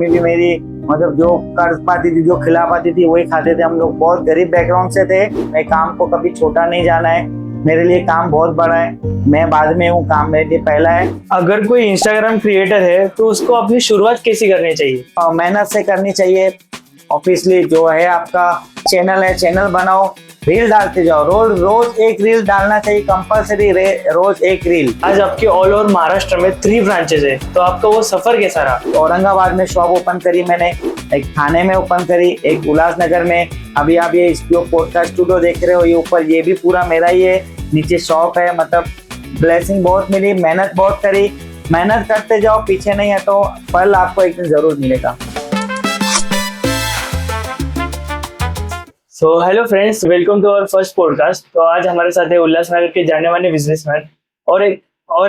भी मेरी मतलब जो कर पाती थी, जो खिला पाती थी, वही खाते थे। हम लोग बहुत गरीब बैकग्राउंड से थे। मैं काम को कभी छोटा नहीं जाना है। मेरे लिए काम बहुत बड़ा है। मैं बाद में हूँ, काम मेरे लिए पहला है। अगर कोई इंस्टाग्राम क्रिएटर है तो उसको अपनी शुरुआत कैसी करनी चाहिए? और मेहनत से करनी चाहिए। ऑब्वियसली जो है आपका चैनल है, चैनल बनाओ, रील डालते जाओ। रोज रोज एक रील डालना चाहिए कंपल्सरी। रोज एक रील। आज आपके ऑल ओवर महाराष्ट्र में 3 ब्रांचेस है, तो आपका वो सफर कैसा रहा? औरंगाबाद में शॉप ओपन करी मैंने, एक थाने में ओपन करी, एक उल्लासनगर में। अभी आप ये जो पॉडकास्ट स्टूडियो देख रहे हो, ये ऊपर ये भी पूरा मेरा ही है, नीचे शॉप है। मतलब ब्लेसिंग बहुत मिली, मेहनत बहुत करी। मेहनत करते जाओ, पीछे नहीं हटो, फल आपको एक दिन जरूर मिलेगा। So hello friends, welcome to our first podcast. तो आज हमारे साथ है उल्लासनगर के जाने माने बिजनेसमैन और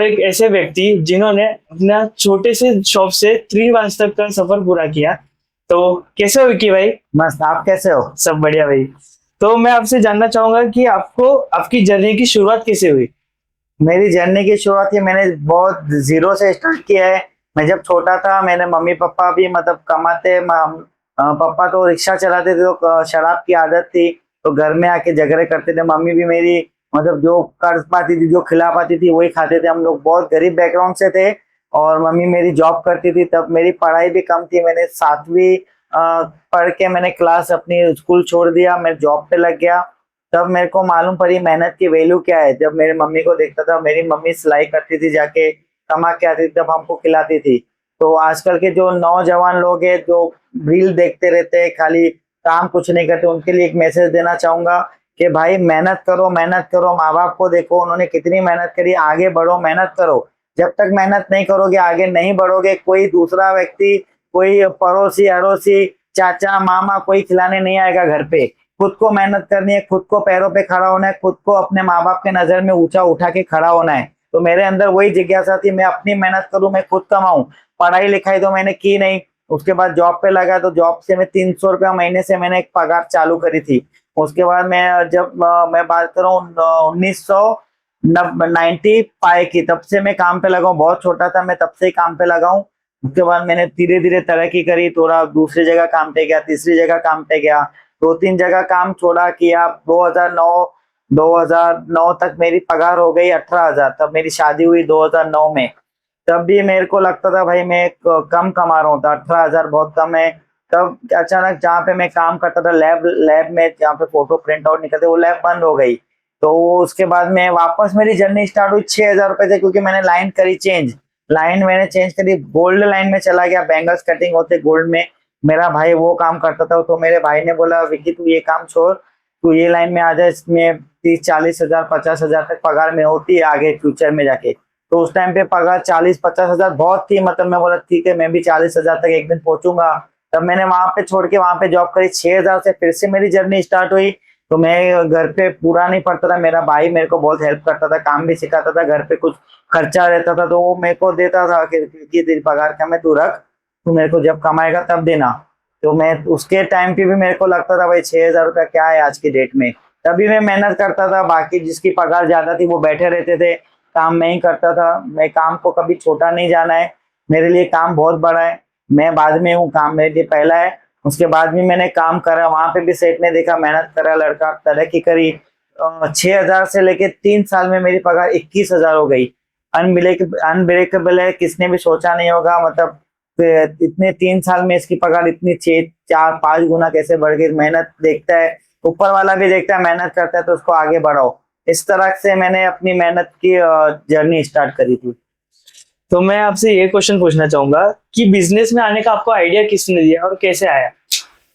एक ऐसे व्यक्ति जिन्होंने अपना छोटे से शॉप से 3 ब्रांच तक का सफर पूरा किया। तो कैसे हो विक्की भाई? मस्त। आप कैसे हो? सब बढ़िया भाई। तो मैं आपसे जानना चाहूंगा कि आपको आपकी जर्नी की शुरुआत कैसे हुई? मेरी जर्नी की शुरुआत ही मैंने बहुत जीरो से स्टार्ट किया है। मैं जब छोटा था, मेरे मम्मी पापा भी मतलब कमाते। पापा तो रिक्शा चलाते थे, तो शराब की आदत थी, तो घर में आके झगड़े करते थे। मम्मी भी मेरी मतलब जो कर पाती थी, जो खिला पाती थी, वही खाते थे। हम लोग बहुत गरीब बैकग्राउंड से थे। और मम्मी मेरी जॉब करती थी, तब मेरी पढ़ाई भी कम थी। मैंने 7वीं पढ़ के मैंने क्लास अपनी स्कूल छोड़ दिया, मैं जॉब पे लग गया। तब मेरे को मालूम पड़ी मेहनत की वैल्यू क्या है। जब मेरी मम्मी को देखता था, मेरी मम्मी सिलाई करती थी, जाके कमा के आती थी, तब हमको खिलाती थी। तो आजकल के जो नौजवान लोग हैं, जो रील देखते रहते हैं, खाली काम कुछ नहीं करते, उनके लिए एक मैसेज देना चाहूंगा कि भाई मेहनत करो, मेहनत करो। माँ बाप को देखो, उन्होंने कितनी मेहनत करी, आगे बढ़ो, मेहनत करो। जब तक मेहनत नहीं करोगे, आगे नहीं बढ़ोगे। कोई दूसरा व्यक्ति, कोई पड़ोसी अड़ोसी, चाचा मामा, कोई खिलाने नहीं आएगा घर पे। खुद को मेहनत करनी है, खुद को पैरों पे खड़ा होना है, खुद को अपने माँ बाप के नजर में ऊंचा उठा के खड़ा होना है। तो मेरे अंदर वही जिज्ञासा थी, मैं अपनी मेहनत करूं, मैं खुद कमाऊं। पढ़ाई लिखाई तो मैंने की नहीं। उसके बाद जॉब पे लगा, तो जॉब से मैं 300 रुपया महीने से मैंने एक पगार चालू करी थी। उसके बाद मैं जब मैं बात करूँ 1995 की, तब से मैं काम पे लगा हूँ। बहुत छोटा था मैं, तब से ही काम पे लगा हूँ। उसके बाद मैंने धीरे धीरे तरक्की करी, थोड़ा दूसरी जगह काम पे गया, तीसरी जगह काम पे गया, 2-3 जगह काम छोड़ा किया। 2009 तक मेरी पगार हो गई 18,000। तब मेरी शादी हुई 2009 में। तब भी मेरे को लगता था भाई मैं कम कमा रहा हूँ, 18,000 बहुत कम है। तब अचानक जहाँ पे मैं काम करता था, लैब में जहाँ पे फोटो प्रिंट आउट निकलते, वो लैब बंद हो गई। तो उसके बाद में वापस मेरी जर्नी स्टार्ट हुई 6,000 रुपए से, क्योंकि मैंने लाइन करी चेंज। लाइन मैंने चेंज करी, गोल्ड लाइन में चला गया। बैंगल्स कटिंग होते गोल्ड में, मेरा भाई वो काम करता था। तो मेरे भाई ने बोला, विक्की तू ये काम छोड़, तू ये लाइन में आ जा, इसमें 30-40 हजार 50,000 तक पगार में होती है आगे फ्यूचर में जाके। तो उस टाइम पे पगार 40-50 हजार बहुत थी। मतलब मैं बोला ठीक है, मैं भी 40,000 तक एक दिन पहुंचूंगा। तब मैंने वहां पे छोड़ के वहां पे जॉब करी। 6,000 से फिर से मेरी जर्नी स्टार्ट हुई। तो मैं घर पे पूरा नहीं पड़ता था, मेरा भाई मेरे को बहुत हेल्प करता था, काम भी सिखाता था, घर पे कुछ खर्चा रहता था तो वो मेरे को देता था कि तेरी पगार का मैं तू रख, तू मेरे को जब कमाएगा तब देना। तो मैं उसके टाइम पे भी मेरे को लगता था भाई 6,000 रुपया क्या है आज की डेट में। तभी मैं मेहनत करता था। बाकी जिसकी पगार ज्यादा थी वो बैठे रहते थे, काम मैं ही करता था। मैं काम को कभी छोटा नहीं जाना है। मेरे लिए काम बहुत बड़ा है। मैं बाद में हूँ, काम मेरे लिए पहला है। उसके बाद भी मैंने काम करा, वहां पे भी सेट ने देखा, मेहनत करा, लड़का तरक्की करी। 6,000 से लेके 3 साल में मेरी पगार 21,000 हो गई। अनब्रेकेबल है, किसने भी सोचा नहीं होगा। मतलब इतने 3 साल में इसकी पगार इतनी 6-4-5 गुना कैसे बढ़ गई। मेहनत देखता है, ऊपर वाला भी देखता है, मेहनत करता है तो उसको आगे बढ़ाओ। इस तरह से मैंने अपनी मेहनत की जर्नी स्टार्ट करी थी। तो मैं आपसे ये क्वेश्चन पूछना चाहूंगा कि बिजनेस में आने का आपको आइडिया किसने दिया और कैसे आया?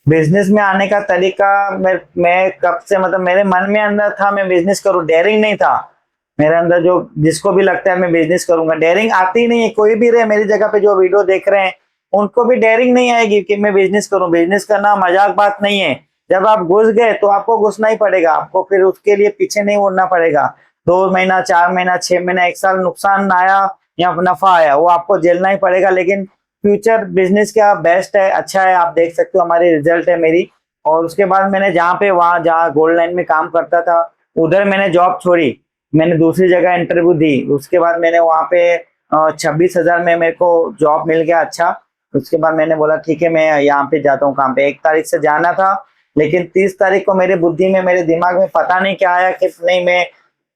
बिजनेस में आने का तरीका मैं कब से मतलब मेरे मन में अंदर था मैं बिजनेस करूं, डेयरिंग नहीं था मेरे अंदर। जो जिसको भी लगता है मैं बिजनेस करूंगा, डेयरिंग आती ही नहीं है। कोई भी रहे मेरी जगह पे जो वीडियो देख रहे हैं, उनको भी डेयरिंग नहीं आएगी कि मैं बिजनेस करूं। बिजनेस करना मजाक बात नहीं है। जब आप घुस गए तो आपको घुसना ही पड़ेगा, आपको फिर उसके लिए पीछे नहीं मुड़ना पड़ेगा। 2 महीना, 4 महीना, 6 महीना, 1 साल नुकसान आया या नफा आया, वो आपको झेलना ही पड़ेगा। लेकिन फ्यूचर बिजनेस का बेस्ट है, अच्छा है। आप देख सकते हो हमारी रिजल्ट है मेरी। और उसके बाद मैंने जहाँ गोल्ड लाइन में काम करता था, उधर मैंने जॉब छोड़ी। मैंने दूसरी जगह इंटरव्यू दी। उसके बाद मैंने वहां पे 26,000 में मेरे को जॉब मिल गया। अच्छा, उसके बाद मैंने बोला ठीक है मैं यहाँ पे जाता हूँ काम पे। 1 तारीख से जाना था, लेकिन 30 तारीख को मेरे बुद्धि में, मेरे दिमाग में पता नहीं क्या आया कि नहीं, मैं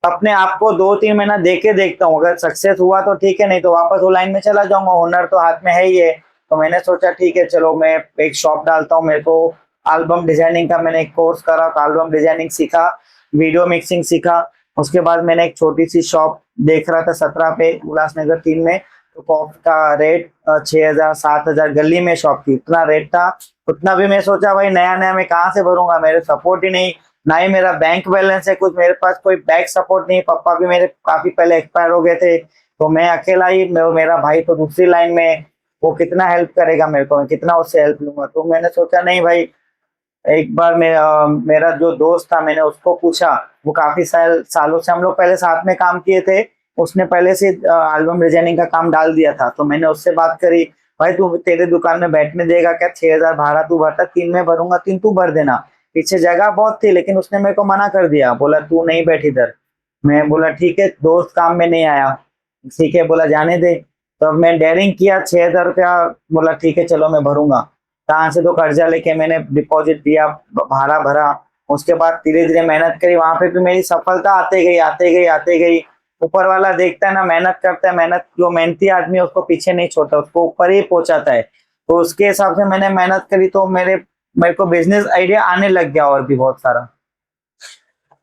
अपने आप को 2-3 महीना देके देखता हूँ, अगर सक्सेस हुआ तो ठीक है, नहीं तो वापस वो लाइन में चला जाऊंगा। हुनर तो हाथ में है ही है। तो मैंने सोचा ठीक है चलो मैं एक शॉप डालता हूँ। मेरे को एल्बम डिजाइनिंग का मैंने एक कोर्स करा, तो एल्बम डिजाइनिंग सीखा, वीडियो मिक्सिंग सीखा। उसके बाद मैंने एक छोटी सी शॉप देख रहा था 17 पे, उल्लासनगर 3 में। तो कॉफी का रेट 6,000-7,000, गली में शॉप थी, इतना रेट था। उतना भी मैं सोचा भाई नया नया मैं कहाँ से भरूंगा, मेरे सपोर्ट ही नहीं, ना ही मेरा बैंक बैलेंस है कुछ, मेरे पास कोई बैंक सपोर्ट नहीं। पापा भी मेरे काफी पहले एक्सपायर हो गए थे, तो मैं अकेला ही, मेरा भाई तो दूसरी लाइन में है, वो कितना हेल्प करेगा मेरे को, मैं कितना उससे हेल्प लूंगा। तो मैंने सोचा नहीं भाई, एक बार मेरा जो दोस्त था, मैंने उसको पूछा, वो काफी सालों से हम लोग पहले साथ में काम किए थे, उसने पहले से एल्बम डिजाइनिंग का काम डाल दिया था। तो मैंने उससे बात करी, भाई तू तेरे दुकान में बैठने देगा क्या? 6,000 भाड़ा तू भरता, 3 में भरूंगा, 3 तू भर देना। पीछे जगह बहुत थी, लेकिन उसने मेरे को मना कर दिया, बोला तू नहीं बैठ इधर। मैं बोला ठीक है, दोस्त काम में नहीं आया, ठीक है, बोला जाने दे। तो अब मैं डेयरिंग किया, 6,000 रुपया, बोला ठीक है चलो मैं भरूंगा। कहाँ से तो कर्जा लेके मैंने डिपॉजिट दिया, भाड़ा भरा। उसके बाद धीरे धीरे मेहनत करी, वहां पे भी मेरी सफलता आते गई आते गई आते गई। ऊपर वाला देखता है ना, मेहनत करता है, मेहनत जो मेहनती आदमी है उसको पीछे नहीं छोड़ता, उसको ऊपर ही पहुंचाता है। तो उसके हिसाब से मैंने मेहनत करी, तो मेरे को बिजनेस आइडिया आने लग गया और भी बहुत सारा।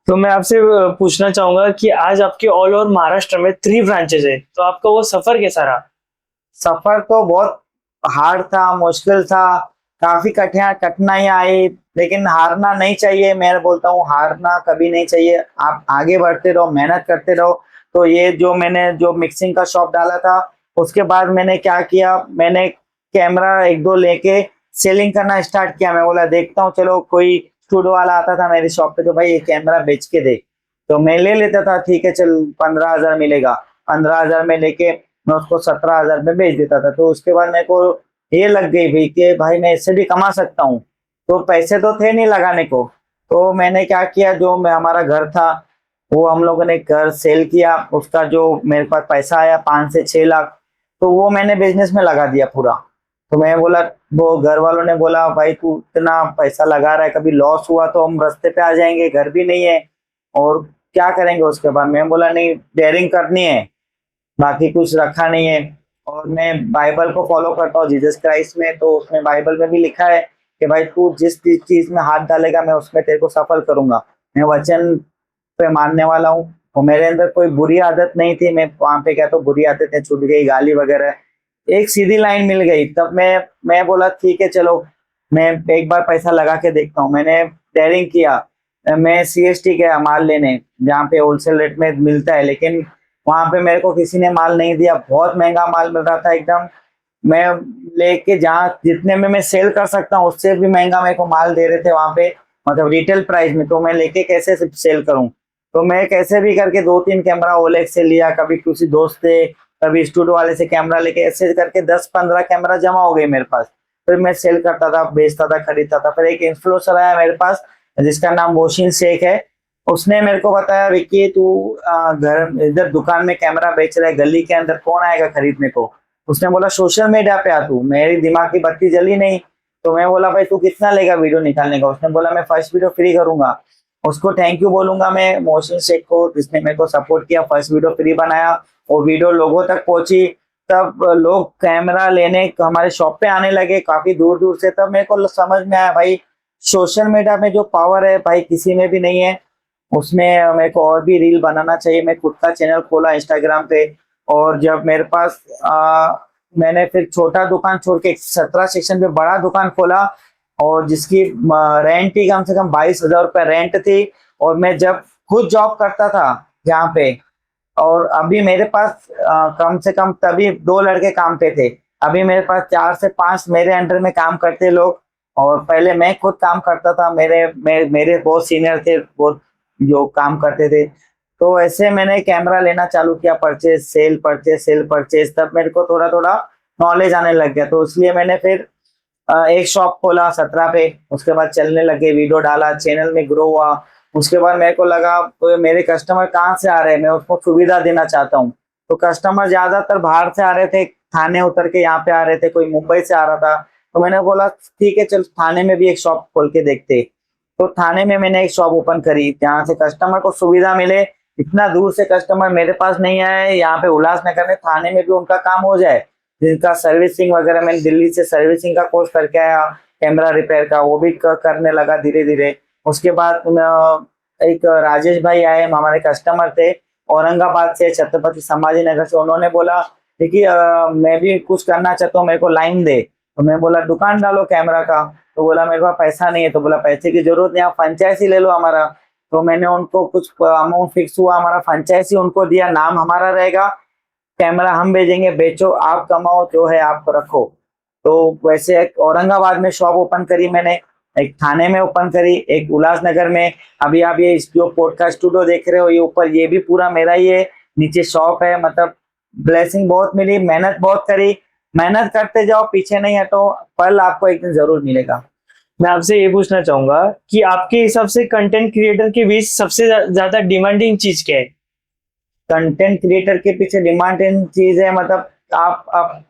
तो मैं आपसे पूछना चाहूंगा कि आज आपके ऑल ओवर महाराष्ट्र में 3 ब्रांचेस है, तो आपका वो सफर कैसा रहा? सफर तो बहुत हार्ड था, मुश्किल था, काफी कठिनाई आई, लेकिन हारना नहीं चाहिए। मैं बोलता हूँ हारना कभी नहीं चाहिए, आप आगे बढ़ते रहो, मेहनत करते रहो। तो ये जो मैंने जो मिक्सिंग का शॉप डाला था, उसके बाद मैंने क्या किया, मैंने कैमरा 1-2 लेके सेलिंग करना स्टार्ट किया। मैं बोला देखता हूँ, चलो कोई स्टूडियो वाला आता था मेरी शॉप पे, तो भाई ये कैमरा बेच के दे, तो मैं ले लेता था, ठीक है चल 15,000 मिलेगा, 15,000 में लेके मैं उसको 17,000 में बेच देता था। तो उसके बाद मेरे को ये लग गई भाई कि भाई मैं इससे भी कमा सकता हूँ। तो पैसे तो थे नहीं लगाने को, तो मैंने क्या किया, जो मैं हमारा घर था, वो हम लोगों ने घर सेल किया, उसका जो मेरे पास पैसा आया 5 से 6 लाख, तो वो मैंने बिजनेस में लगा दिया पूरा। तो मैं बोला, वो घर वालों ने बोला भाई तू इतना पैसा लगा रहा है, कभी लॉस हुआ तो हम रास्ते पे आ जाएंगे, घर भी नहीं है और क्या करेंगे। उसके बाद मैं बोला नहीं, डेयरिंग करनी है, बाकी कुछ रखा नहीं है। और मैं बाइबल को फॉलो करता हूँ, जीसस क्राइस्ट में, तो उसमें बाइबल में भी लिखा है कि भाई तू जिस चीज में हाथ डालेगा मैं उसमें तेरे को सफल करूंगा। मैं वचन पे मानने वाला हूँ, और मेरे अंदर कोई बुरी आदत नहीं थी। मैं वहां पे क्या, तो बुरी आदतें छूट गई, गाली वगैरह, एक सीधी लाइन मिल गई। तब मैं बोला ठीक है चलो मैं एक बार पैसा लगा के देखता हूँ। मैंने डेयरिंग किया, मैं सीएसटी गया माल लेने, जहाँ पे होलसेल रेट में मिलता है, लेकिन वहां पे मेरे को किसी ने माल नहीं दिया, बहुत महंगा माल मिल रहा था एकदम। मैं लेके जहाँ जितने में मैं सेल कर सकता हूँ उससे भी महंगा मेरे को माल दे रहे थे वहां पे, मतलब रिटेल प्राइस में। तो मैं लेके कैसे सेल करूं, तो मैं कैसे भी करके 2-3 कैमरा ओलेक्स से लिया, कभी किसी दोस्त से, कभी स्टूडियो वाले से कैमरा लेके, ऐसे करके 10-15 कैमरा जमा हो गए मेरे पास। फिर मैं सेल करता था, बेचता था, खरीदता था। फिर एक इन्फ्लुएंसर आया मेरे पास जिसका नाम मोहसिन शेख है, उसने मेरे को बताया विक्की तू घर इधर दुकान में कैमरा बेच रहा है, गली के अंदर कौन आएगा खरीदने को। उसने बोला सोशल मीडिया पे आ तू। मेरी दिमाग की बत्ती जली नहीं, तो मैं बोला भाई तू कितना लेगा वीडियो निकालने का। उसने बोला मैं फर्स्ट वीडियो फ्री करूंगा। उसको थैंक यू बोलूंगा मैं मोहसिन शेख को, जिसने मेरे को सपोर्ट किया, फर्स्ट वीडियो फ्री बनाया, और वीडियो लोगों तक पहुंची। तब लोग कैमरा लेने हमारे शॉप पे आने लगे काफी दूर दूर से। तब मेरे को समझ में आया भाई सोशल मीडिया में जो पावर है भाई किसी में भी नहीं है। उसमें मेरे को और भी रील बनाना चाहिए। मैं खुद का चैनल खोला इंस्टाग्राम पे, और जब मेरे पास मैंने फिर छोटा दुकान छोड़ के 17 सेक्शन पे बड़ा दुकान खोला, और जिसकी रेंट ही कम से कम 22,000 रुपये रेंट थी। और मैं जब खुद जॉब करता था यहाँ पे, और अभी मेरे पास कम से कम तभी 2 लड़के काम पे थे, अभी मेरे पास 4 से 5 मेरे अंडर में काम करते लोग। और पहले मैं खुद काम करता था, मेरे बहुत सीनियर थे वो जो काम करते थे। तो ऐसे मैंने कैमरा लेना चालू किया, purchase sale, purchase sale, purchase. तब मेरे को थोड़ा थोड़ा नॉलेज आने लग गया, तो इसलिए मैंने फिर एक शॉप खोला 17 पे। उसके बाद चलने लगे, वीडियो डाला, चैनल में ग्रो हुआ। उसके बाद मेरे को लगा तो मेरे कस्टमर कहाँ से आ रहे हैं, मैं उसको सुविधा देना चाहता हूँ। तो कस्टमर ज्यादातर बाहर से आ रहे थे, थाने उतर के यहाँ पे आ रहे थे, कोई मुंबई से आ रहा था। तो मैंने बोला ठीक है चल थाने में भी एक शॉप खोल के देखते। तो थाने में मैंने एक शॉप ओपन करी जहाँ से कस्टमर को सुविधा मिले। इतना दूर से कस्टमर मेरे पास नहीं आए, यहाँ पे उल्लासनगर में थाने में भी उनका काम हो जाए। जिनका सर्विसिंग वगैरह, मैंने दिल्ली से सर्विसिंग का कोर्स करके आया, कैमरा रिपेयर का, वो भी करने लगा धीरे धीरे। उसके बाद एक राजेश भाई आए, हमारे कस्टमर थे औरंगाबाद से, छत्रपति संभाजी नगर से। उन्होंने बोला देखिए मैं भी कुछ करना चाहता हूँ, मेरे को लाइन दे। तो मैं बोला दुकान डालो कैमरा का। तो बोला मेरे पास पैसा नहीं है। तो बोला पैसे की जरूरत नहीं, आप फ्रेंचाइजी ले लो हमारा। तो मैंने उनको कुछ अमाउंट फिक्स हुआ, हमारा फ्रेंचाइजी उनको दिया, नाम हमारा रहेगा, कैमरा हम भेजेंगे, बेचो आप कमाओ, जो है आप रखो। तो वैसे एक औरंगाबाद में शॉप ओपन करी मैंने, एक थाने में ओपन करी, एक उल्लासनगर में। अभी आप ये जो पॉडकास्ट स्टूडियो देख रहे हो, ये ऊपर ये भी पूरा मेरा ही है, नीचे शॉप है। मतलब ब्लेसिंग बहुत मिली, मेहनत बहुत करी। मेहनत करते जाओ, पीछे नहीं हटो, फल आपको एक दिन जरूर मिलेगा। मैं आपसे ये पूछना चाहूंगा कि आपके हिसाब से कंटेंट क्रिएटर के बीच सबसे ज्यादा डिमांडिंग चीज क्या है? कंटेंट क्रिएटर के पीछे डिमांडिंग चीज है, मतलब आप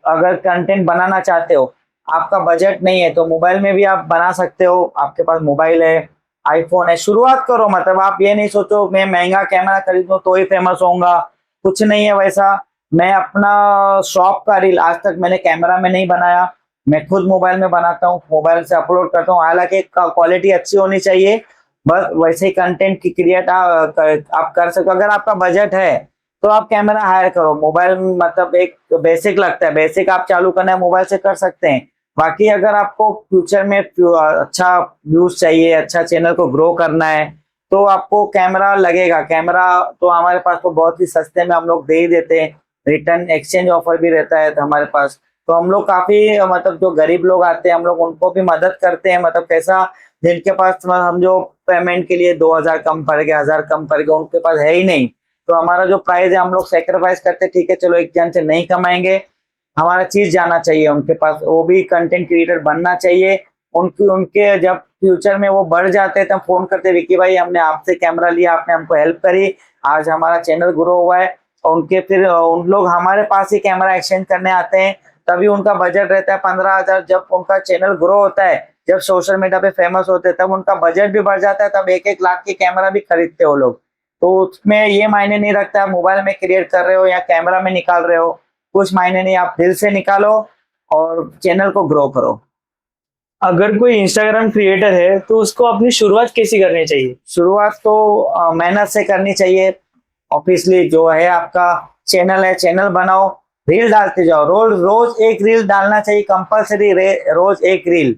अगर कंटेंट बनाना चाहते हो, आपका बजट नहीं है, तो मोबाइल में भी आप बना सकते हो। आपके पास मोबाइल है, आईफोन है, शुरुआत करो। मतलब आप ये नहीं सोचो मैं महंगा कैमरा खरीदूं तो ही फेमस होऊंगा, कुछ नहीं है वैसा। मैं अपना शॉप का रील आज तक मैंने कैमरा में नहीं बनाया, मैं खुद मोबाइल में बनाता हूँ, मोबाइल से अपलोड करता हूँ। हालांकि क्वालिटी अच्छी होनी चाहिए, बस वैसे ही कंटेंट की क्रिएट आप कर सकते हो। अगर आपका बजट है तो आप कैमरा हायर करो। मोबाइल मतलब एक बेसिक लगता है, बेसिक आप चालू करना है मोबाइल से कर सकते हैं। बाकी अगर आपको फ्यूचर में अच्छा व्यूज चाहिए, अच्छा चैनल को ग्रो करना है, तो आपको कैमरा लगेगा। कैमरा तो हमारे पास तो बहुत ही सस्ते में हम लोग दे ही देते हैं, रिटर्न एक्सचेंज ऑफर भी रहता है तो हमारे पास। तो हम लोग काफी मतलब जो गरीब लोग आते हैं हम लोग उनको भी मदद करते हैं। मतलब कैसा, जिनके पास हम जो पेमेंट के लिए 2000 कम पड़ गया, 1000 कम पड़ गया, उनके पास है ही नहीं, तो हमारा जो प्राइस है हम लोग सेक्रीफाइस करते, ठीक है चलो एक जन से नहीं कमाएंगे, हमारा चीज जाना चाहिए उनके पास, वो भी कंटेंट क्रिएटर बनना चाहिए। उनके जब फ्यूचर में वो बढ़ जाते हैं तब फोन करते, विकी भाई हमने आपसे कैमरा लिया, आपने हमको हेल्प करी, आज हमारा चैनल ग्रो हुआ है। और उनके फिर उन लोग हमारे पास ही कैमरा एक्सचेंज करने आते हैं, तभी उनका बजट रहता है 15,000। जब उनका चैनल ग्रो होता है, जब सोशल मीडिया पे फेमस होते हैं, तब उनका बजट भी बढ़ जाता है, तब 1-1 लाख की कैमरा भी खरीदते हो लोग। तो उसमें ये मायने नहीं रखता आप मोबाइल में क्रिएट कर रहे हो या कैमरा में निकाल रहे हो, कुछ मायने नहीं, आप दिल से निकालो और चैनल को ग्रो करो। अगर कोई इंस्टाग्राम क्रिएटर है तो उसको अपनी शुरुआत कैसी करनी चाहिए? शुरुआत तो मेहनत से करनी चाहिए। ऑब्वियसली जो है आपका चैनल है, चैनल बनाओ, रील डालते जाओ, रोज रोज एक रील डालना चाहिए कंपलसरी, रोज एक रील।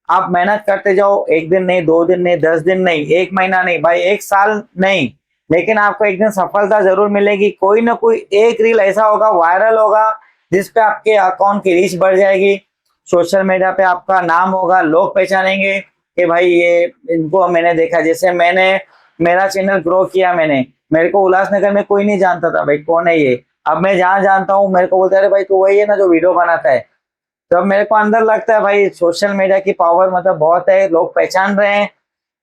आप मेहनत करते जाओ, एक दिन नहीं, 2 दिन नहीं, 10 दिन नहीं, 1 महीना नहीं भाई, 1 साल नहीं, लेकिन आपको एक दिन सफलता जरूर मिलेगी। कोई ना कोई एक रील ऐसा होगा, वायरल होगा, जिसपे आपके अकाउंट की रीच बढ़ जाएगी, सोशल मीडिया पे आपका नाम होगा, लोग पहचानेंगे कि भाई ये इनको मैंने देखा। जैसे मैंने मेरा चैनल ग्रो किया, मेरे को उल्लासनगर में कोई नहीं जानता था भाई कौन है ये, अब मैं जहाँ जानता हूँ मेरे को बोलते अरे भाई तू वही है ना जो वीडियो बनाता है। तब मेरे को अंदर लगता है भाई सोशल मीडिया की पावर मतलब बहुत है, लोग पहचान रहे हैं।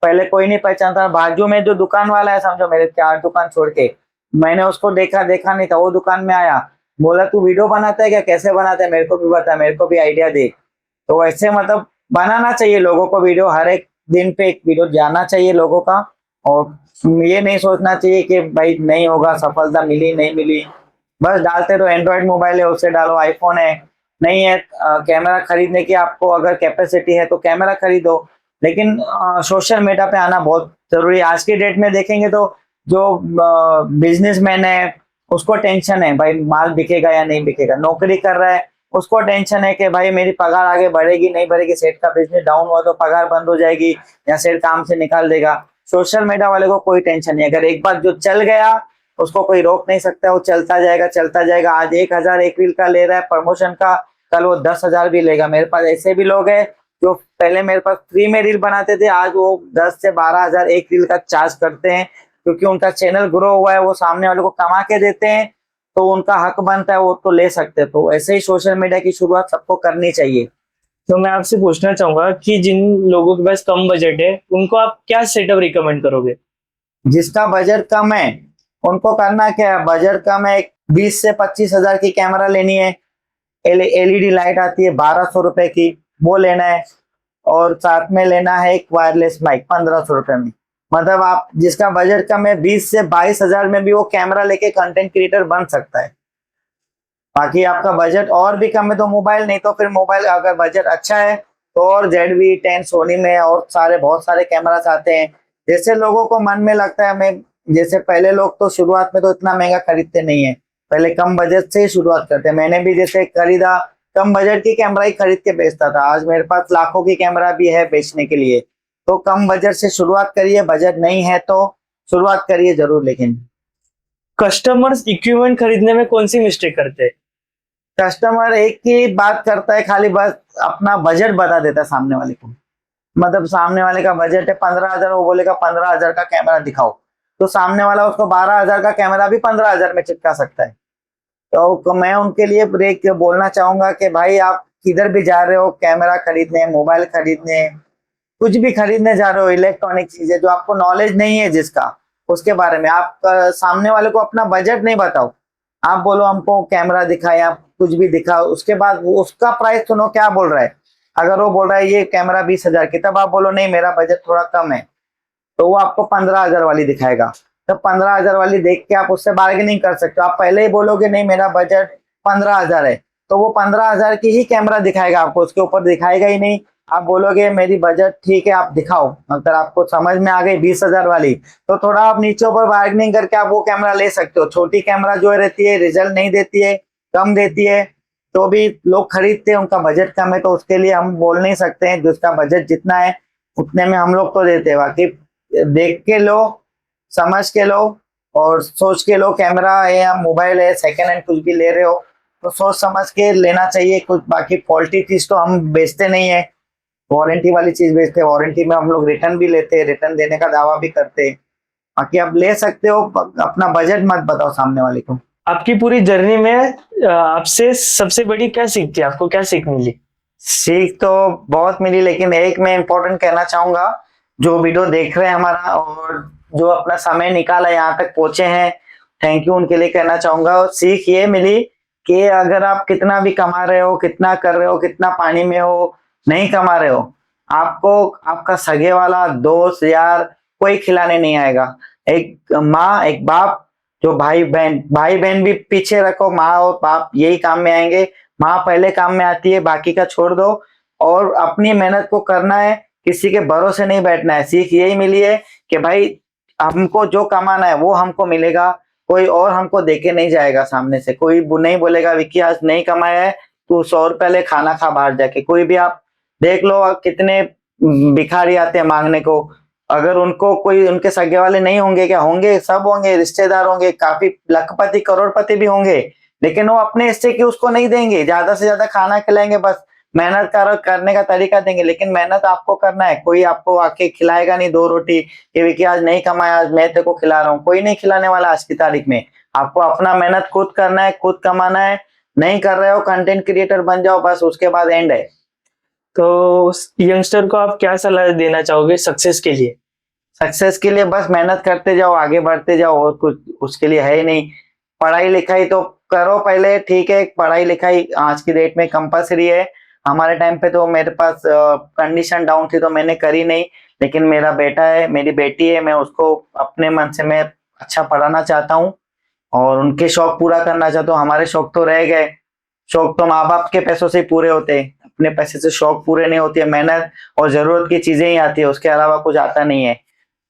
पहले कोई नहीं पहचानता, बाजू में जो दुकान वाला है, समझो मेरे 4 दुकान छोड़ के, मैंने उसको देखा नहीं था, वो दुकान में आया, बोला तू वीडियो बनाता है क्या, कैसे बनाता है, मेरे को भी बता, मेरे को भी आइडिया दे। तो वैसे मतलब बनाना चाहिए लोगों को वीडियो, हर एक दिन पे एक वीडियो जाना चाहिए लोगों का। और ये नहीं सोचना चाहिए कि भाई नहीं होगा, सफलता मिली नहीं मिली, बस डालते रहो। एंड्रॉइड मोबाइल है उससे डालो, आईफोन है, नहीं है कैमरा खरीदने की आपको अगर कैपेसिटी है तो कैमरा खरीदो, लेकिन सोशल मीडिया पे आना बहुत जरूरी है। आज की डेट में देखेंगे तो जो बिजनेसमैन है उसको टेंशन है भाई माल बिकेगा या नहीं बिकेगा, नौकरी कर रहा है उसको टेंशन है कि भाई मेरी पगार आगे बढ़ेगी नहीं बढ़ेगी, सेठ का बिजनेस डाउन हुआ तो पगार बंद हो जाएगी या सेठ काम से निकाल देगा। सोशल मीडिया वाले को कोई टेंशन नहीं, अगर एक बार जो चल गया उसको कोई रोक नहीं सकता, वो चलता जाएगा चलता जाएगा। आज 1000 एक रील का ले रहा है प्रमोशन का, कल वो 10,000 भी लेगा। मेरे पास ऐसे भी लोग हैं जो पहले मेरे पास फ्री में रील बनाते थे, आज वो 10 से 12,000 एक रील का चार्ज करते हैं, क्योंकि उनका चैनल ग्रो हुआ है, वो सामने वाले को कमा के देते हैं, तो उनका हक बनता है, वो तो ले सकते हैं। तो ऐसे ही सोशल मीडिया की शुरुआत सबको करनी चाहिए। तो मैं आपसे पूछना चाहूंगा कि जिन लोगों के पास कम बजट है उनको आप क्या सेटअप रिकमेंड करोगे? जिसका बजट कम है उनको करना क्या है, बजट कम है, 20 से 25 हजार की कैमरा लेनी है, एलईडी लाइट आती है 1200 रुपए की, वो लेना है। और साथ में लेना है एक वायरलेस माइक 1500 रुपए में। मतलब आप जिसका बजट कम है 20 से 22 हजार में भी वो कैमरा लेके कंटेंट क्रिएटर बन सकता है। बाकी आपका बजट और भी कम है तो मोबाइल, नहीं तो फिर मोबाइल अगर बजट अच्छा है तो और ZV-10 सोनी में और सारे बहुत सारे कैमरास आते हैं। जैसे लोगों को मन में लगता है, मैं जैसे पहले लोग तो शुरुआत में तो इतना महंगा खरीदते नहीं है, पहले कम बजट से ही शुरुआत करते हैं। मैंने भी जैसे खरीदा, कम बजट की कैमरा ही खरीद के बेचता था। आज मेरे पास लाखों की कैमरा भी है बेचने के लिए। तो कम बजट से शुरुआत करिए, बजट नहीं है तो शुरुआत करिए जरूर। लेकिन कस्टमर्स इक्विपमेंट खरीदने में कौन सी मिस्टेक करते हैं? कस्टमर एक ही बात करता है खाली, बस अपना बजट बता देता है सामने वाले को। मतलब सामने वाले का बजट है 15 हजार, वो बोलेगा 15 हजार का कैमरा दिखाओ, तो सामने वाला उसको 12 हजार का कैमरा भी 15 हजार में चिपका सकता है। तो मैं उनके लिए ब्रेक बोलना चाहूंगा कि भाई आप किधर भी जा रहे हो, कैमरा खरीदने, मोबाइल खरीदने, कुछ भी खरीदने जा रहे हो, इलेक्ट्रॉनिक चीजें जो आपको नॉलेज नहीं है जिसका, उसके बारे में आप सामने वाले को अपना बजट नहीं बताओ। आप बोलो हमको कैमरा दिखाए, आप कुछ भी दिखाओ, उसके बाद वो उसका प्राइस सुनो क्या बोल रहा है। अगर वो बोल रहा है ये कैमरा 20 हजार की, तब आप बोलो नहीं मेरा बजट थोड़ा कम है, तो वो आपको 15 हजार वाली दिखाएगा। तब 15 हजार वाली देख के आप उससे बार्गेनिंग कर सकते हो। आप पहले ही बोलोगे नहीं मेरा बजट 15 हजार है, तो वो 15 हजार की ही कैमरा दिखाएगा आपको, उसके ऊपर दिखाएगा ही नहीं। आप बोलोगे मेरी बजट ठीक है आप दिखाओ, अगर आपको समझ में आ गई 20 हजार वाली, तो थोड़ा आप नीचे ऊपर बार्गेनिंग करके आप वो कैमरा ले सकते हो। छोटी कैमरा जो रहती है रिजल्ट नहीं देती है, कम देती है, तो भी लोग खरीदते हैं, उनका बजट कम है, तो उसके लिए हम बोल नहीं सकते हैं। जिसका बजट जितना है उतने में हम लोग तो देते हैं। बाकी देख के लो, समझ के लो और सोच के लो। कैमरा है या मोबाइल है, सेकेंड हैंड कुछ भी ले रहे हो तो सोच समझ के लेना चाहिए कुछ। बाकी फॉल्टी चीज तो हम बेचते नहीं है, वारंटी वाली चीज बेचते हैं। वारंटी में हम लोग रिटर्न भी लेते हैं, रिटर्न देने का दावा भी करते हैं। बाकी आप ले सकते हो, अपना बजट मत बताओ सामने वाले को। आपकी पूरी जर्नी में आपसे सबसे बड़ी क्या सीख थी? आपको क्या सीख मिली? सीख तो बहुत मिली, लेकिन एक मैं इम्पोर्टेंट कहना चाहूंगा, जो वीडियो देख रहे हैं हमारा और जो अपना समय निकाला यहाँ तक पहुंचे हैं, थैंक यू उनके लिए कहना चाहूंगा। और सीख ये मिली कि अगर आप कितना भी कमा रहे हो, कितना कर रहे हो, कितना पानी में हो, नहीं कमा रहे हो, आपको आपका सगे वाला, दोस्त, यार कोई खिलाने नहीं आएगा। एक माँ, एक बाप, जो भाई बहन भी पीछे रखो, माँ और बाप यही काम में आएंगे। माँ पहले काम में आती है, बाकी का छोड़ दो और अपनी मेहनत को करना है, किसी के भरोसे नहीं बैठना है। सीख यही मिली है कि भाई हमको जो कमाना है वो हमको मिलेगा, कोई और हमको देके नहीं जाएगा। सामने से कोई नहीं बोलेगा विक्की आज नहीं कमाया है तू 100 रुपए ले खाना खा बाहर जाके। कोई भी आप देख लो कितने भिखारी आते हैं मांगने को, अगर उनको कोई उनके सगे वाले नहीं होंगे, क्या होंगे, सब होंगे, रिश्तेदार होंगे, काफी लखपति करोड़पति भी होंगे, लेकिन वो अपने हिस्से की उसको नहीं देंगे। ज्यादा से ज्यादा खाना खिलाएंगे, बस मेहनत करने का तरीका देंगे, लेकिन मेहनत आपको करना है। कोई आपको आके खिलाएगा नहीं 2 रोटी कि विकी आज नहीं कमाया, आज मैं तेरे को खिला रहा हूँ, कोई नहीं खिलाने वाला आज की तारीख में। आपको अपना मेहनत खुद करना है, खुद कमाना है। नहीं कर रहे हो कंटेंट क्रिएटर बन जाओ, बस उसके बाद एंड है। तो यंगस्टर को आप क्या सलाह देना चाहोगे सक्सेस के लिए? सक्सेस के लिए बस मेहनत करते जाओ, आगे बढ़ते जाओ, और कुछ उसके लिए है ही नहीं। पढ़ाई लिखाई तो करो पहले, ठीक है, पढ़ाई लिखाई आज की डेट में कंपलसरी है। हमारे टाइम पे तो मेरे पास कंडीशन डाउन थी तो मैंने करी नहीं, लेकिन मेरा बेटा है, मेरी बेटी है, मैं उसको अपने मन से मैं अच्छा पढ़ाना चाहता हूँ और उनके शौक पूरा करना चाहता हूँ। हमारे शौक तो रह गए, शौक तो माँ बाप के पैसों से ही पूरे होते हैं, अपने पैसे से शौक पूरे नहीं होते। मेहनत और जरूरत की चीजें ही आती है, उसके अलावा कुछ आता नहीं है।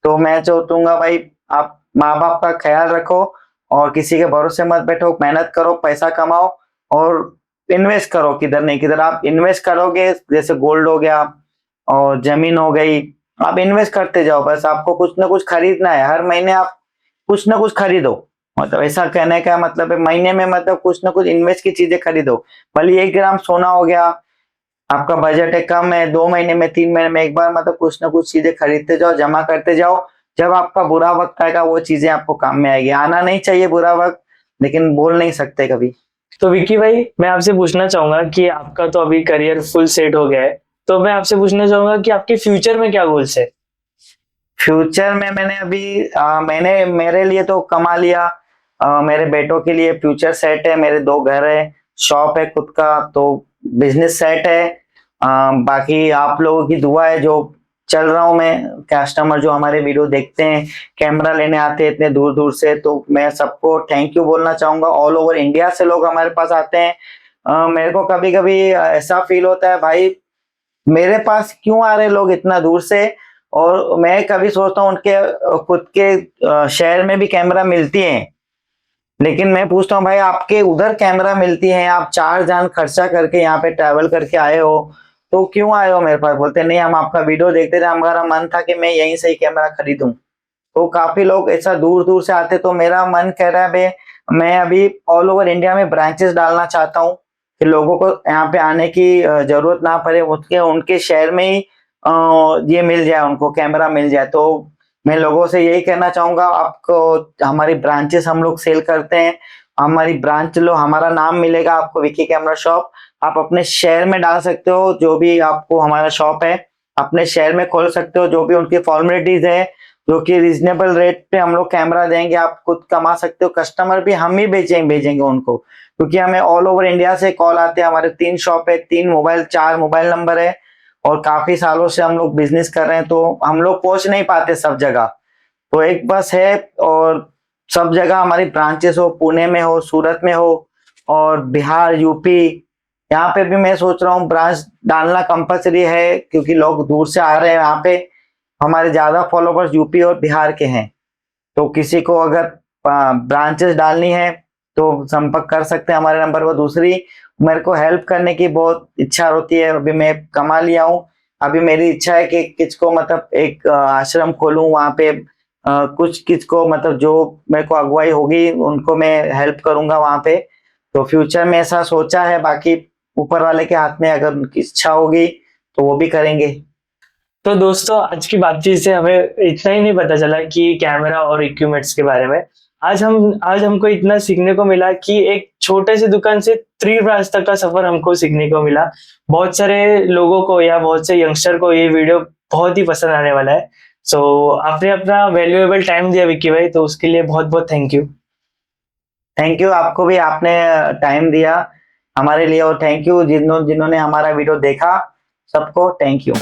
तो मैं चाहूंगा भाई आप माँ बाप का ख्याल रखो और किसी के भरोसे मत बैठो, मेहनत करो, पैसा कमाओ और इन्वेस्ट करो। किधर नहीं किधर आप इन्वेस्ट करोगे, जैसे गोल्ड हो गया और जमीन हो गई, आप इन्वेस्ट करते जाओ। बस आपको कुछ ना कुछ खरीदना है, हर महीने आप कुछ ना कुछ खरीदो। मतलब ऐसा कहने का मतलब है महीने में मतलब कुछ ना कुछ इन्वेस्ट की चीजें खरीदो। भले 1 ग्राम सोना हो गया, आपका बजट है कम है, 2 महीने में 3 महीने में एक बार मतलब कुछ ना कुछ चीजें खरीदते जाओ, जमा करते जाओ। जब आपका बुरा वक्त आएगा वो चीजें आपको काम में आएगी। आना नहीं चाहिए बुरा वक्त, लेकिन बोल नहीं सकते कभी। तो विक्की भाई, मैं आपसे पूछना चाहूंगा कि आपका तो अभी करियर फुल सेट हो गया है, तो मैं आपसे पूछना चाहूंगा कि आपके फ्यूचर में क्या गोल्स है? फ्यूचर में मैंने अभी मैंने मेरे लिए तो कमा लिया, मेरे बेटों के लिए फ्यूचर सेट है, मेरे 2 घर है, शॉप है खुद का, तो बिजनेस सेट है। बाकी आप लोगों की दुआ है, जो चल रहा हूँ मैं, कस्टमर जो हमारे वीडियो देखते हैं, कैमरा लेने आते हैं इतने दूर दूर से, तो मैं सबको थैंक यू बोलना चाहूंगा। ऑल ओवर इंडिया से लोग हमारे पास आते हैं। मेरे को कभी कभी ऐसा फील होता है भाई, मेरे पास क्यों आ रहे लोग इतना दूर से। और मैं कभी सोचता हूँ उनके खुद के शहर में भी कैमरा मिलती है, लेकिन मैं पूछता हूँ भाई आपके उधर कैमरा मिलती है, आप 4 जान खर्चा करके यहाँ पे ट्रैवल करके आए हो, तो क्यों आए हो मेरे पास। बोलते नहीं, हम आपका वीडियो देखते थे, हमारा मन था कि मैं यहीं से ही कैमरा खरीदूं। तो काफी लोग ऐसा दूर दूर से आते, तो मेरा मन कह रहा है भाई, मैं अभी ऑल ओवर इंडिया में ब्रांचेस डालना चाहता हूँ कि लोगों को यहाँ पे आने की जरूरत ना पड़े, उसके उनके शहर में ही ये मिल जाए, उनको कैमरा मिल जाए। तो मैं लोगों से यही कहना चाहूंगा, आपको हमारी ब्रांचेस हम लोग सेल करते हैं, हमारी ब्रांच लो, हमारा नाम मिलेगा आपको, विकी कैमरा शॉप। आप अपने शहर में डाल सकते हो, जो भी आपको हमारा शॉप है अपने शहर में खोल सकते हो। जो भी उनकी फॉर्मेलिटीज है, जो कि रीजनेबल रेट पे हम लोग कैमरा देंगे, आप खुद कमा सकते हो। कस्टमर भी हम ही भेजेंगे उनको, क्योंकि हमें ऑल ओवर इंडिया से कॉल आते हैं। हमारे 3 शॉप है, 4 मोबाइल नंबर है, और काफी सालों से हम लोग बिजनेस कर रहे हैं, तो हम लोग पहुंच नहीं पाते सब जगह। तो एक बस है, और सब जगह हमारी ब्रांचेस हो, पुणे में हो, सूरत में हो, और बिहार, यूपी, यहाँ पे भी मैं सोच रहा हूँ ब्रांच डालना कंपलसरी है, क्योंकि लोग दूर से आ रहे हैं यहाँ पे। हमारे ज्यादा फॉलोवर्स यूपी और बिहार के हैं, तो किसी को अगर ब्रांचेस डालनी है तो संपर्क कर सकते हैं हमारे नंबर पर। दूसरी, मेरे को हेल्प करने की बहुत इच्छा होती है, अभी मैं कमा लिया हूँ, अभी मेरी इच्छा है कि किसको मतलब एक आश्रम खोलूं, वहां पे कुछ किसको मतलब जो मेरे को अगुवाई होगी उनको मैं हेल्प करूंगा वहां पे। तो फ्यूचर में ऐसा सोचा है, बाकी ऊपर वाले के हाथ में, अगर उनकी इच्छा होगी तो वो भी करेंगे। तो दोस्तों, आज की बातचीत से हमें इतना ही नहीं पता चला कि कैमरा और इक्विपमेंट्स के बारे में। आज हमको इतना सीखने को मिला कि एक छोटे से दुकान से 3 ब्रांच तक का सफर हमको सीखने को मिला। बहुत सारे लोगों को या बहुत से यंगस्टर को ये वीडियो बहुत ही पसंद आने वाला है। सो आपने अपना वैल्यूएबल टाइम दिया विक्की भाई, तो उसके लिए बहुत बहुत थैंक यू। थैंक यू आपको भी, आपने टाइम दिया हमारे लिए, और थैंक यू जिन्होंने हमारा वीडियो देखा, सबको थैंक यू।